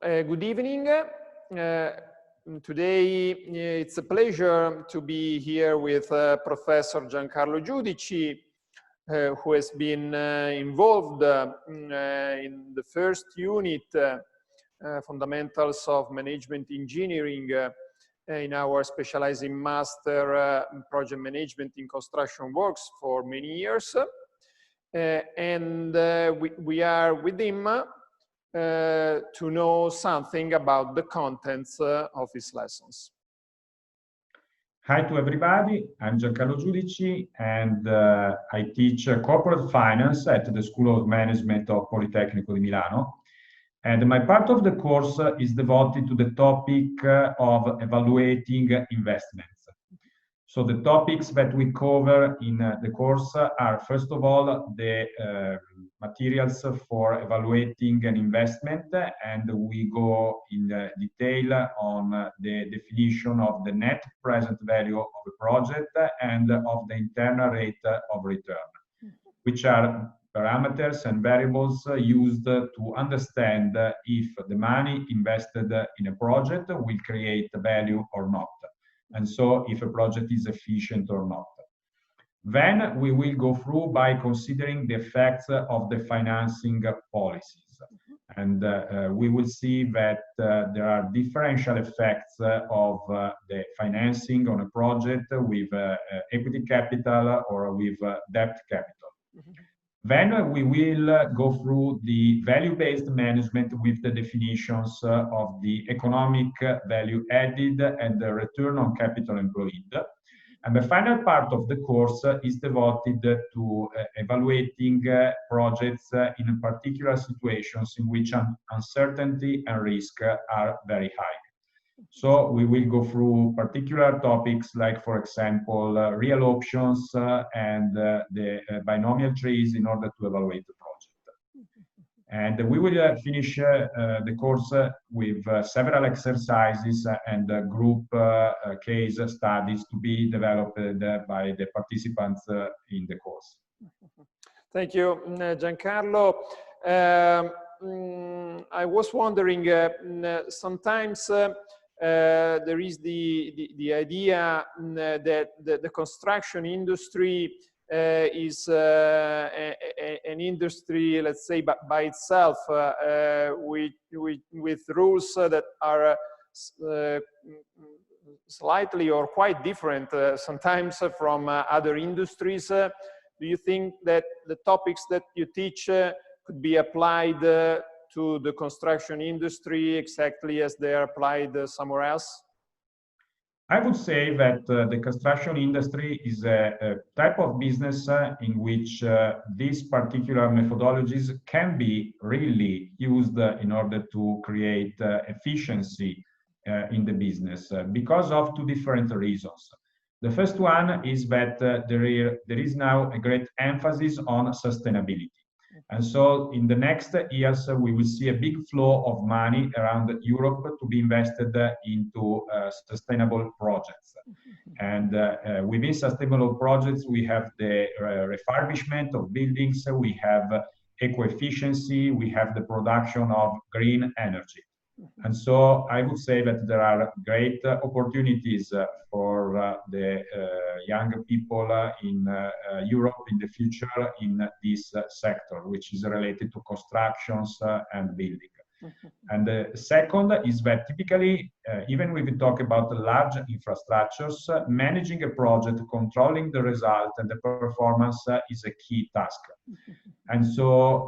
Good evening. Today it's a pleasure to be here with Professor Giancarlo Giudici, who has been involved in the first unit, Fundamentals of Management Engineering, in our specializing master project management in construction works for many years. We are with him to know something about the contents of his lessons. Hi to everybody, I'm Giancarlo Giudici and I teach corporate finance at the School of Management of Politecnico di Milano. And my part of the course is devoted to the topic of evaluating investments. So the topics that we cover in the course are, first of all, the materials for evaluating an investment, and we go in detail on the definition of the net present value of a project and of the internal rate of return, which are parameters and variables used to understand if the money invested in a project will create value or not, and so if a project is efficient or not. Then we will go through by considering the effects of the financing policies. And we will see that there are differential effects of the financing on a project with equity capital or with debt capital. Then we will go through the value-based management with the definitions of the economic value added and the return on capital employed. And the final part of the course is devoted to evaluating projects in particular situations in which uncertainty and risk are very high. So we will go through particular topics like, for example, real options and the binomial trees in order to evaluate the project. And we will finish the course with several exercises and group case studies to be developed by the participants in the course. Thank you, Giancarlo. I was wondering, sometimes there is the idea that the construction industry is an industry, let's say, by itself, with rules that are slightly or quite different sometimes from other industries. Do you think that the topics that you teach could be applied to the construction industry exactly as they are applied somewhere else? I would say that the construction industry is a type of business in which these particular methodologies can be really used in order to create efficiency in the business because of two different reasons. The first one is that there is now a great emphasis on sustainability. And so in the next years, we will see a big flow of money around Europe to be invested into sustainable projects. And within sustainable projects, we have the refurbishment of buildings, we have eco-efficiency, we have the production of green energy. And so I would say that there are great opportunities for the young people in Europe in the future in this sector, which is related to constructions and building. And the second is that typically, even when we talk about large infrastructures, managing a project, controlling the result and the performance is a key task. And so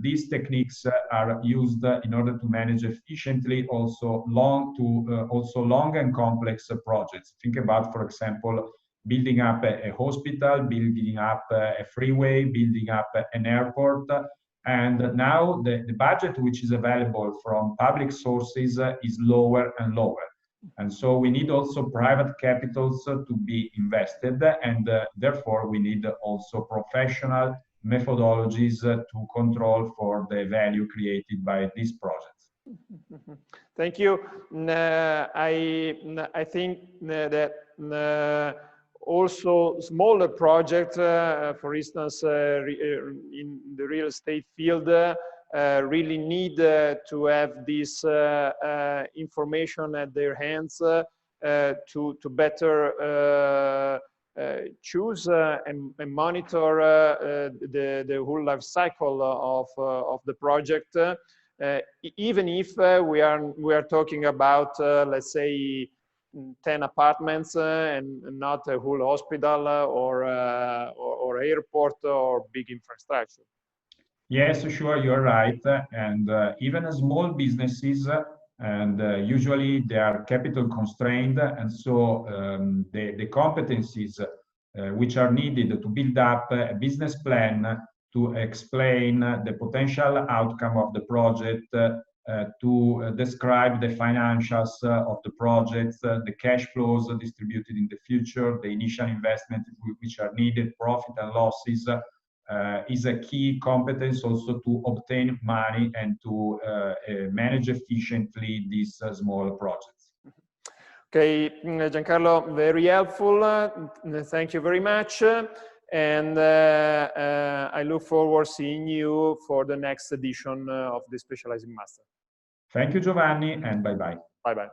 these techniques are used in order to manage efficiently also long and complex projects. Think about, for example, building up a hospital, building up a freeway, building up an airport. And now the budget which is available from public sources is lower and lower. And so we need also private capitals to be invested, and therefore we need also professional methodologies to control for the value created by these projects. Thank you. I think that also smaller projects, for instance, in the real estate field, really need to have this information at their hands to better choose and monitor the whole life cycle of the project, even if we are talking about let's say 10 apartments and not a whole hospital or airport or big infrastructure. Yes, sure, you're right. And even small businesses, and usually they are capital constrained, and so the competencies which are needed to build up a business plan to explain the potential outcome of the project, to describe the financials of the project, the cash flows distributed in the future, the initial investment which are needed, profit and losses, is a key competence also to obtain money and to manage efficiently these small projects. Okay, Giancarlo, very helpful. Thank you very much. And I look forward to seeing you for the next edition of the Specializing Master. Thank you, Giovanni, and bye-bye. Bye-bye.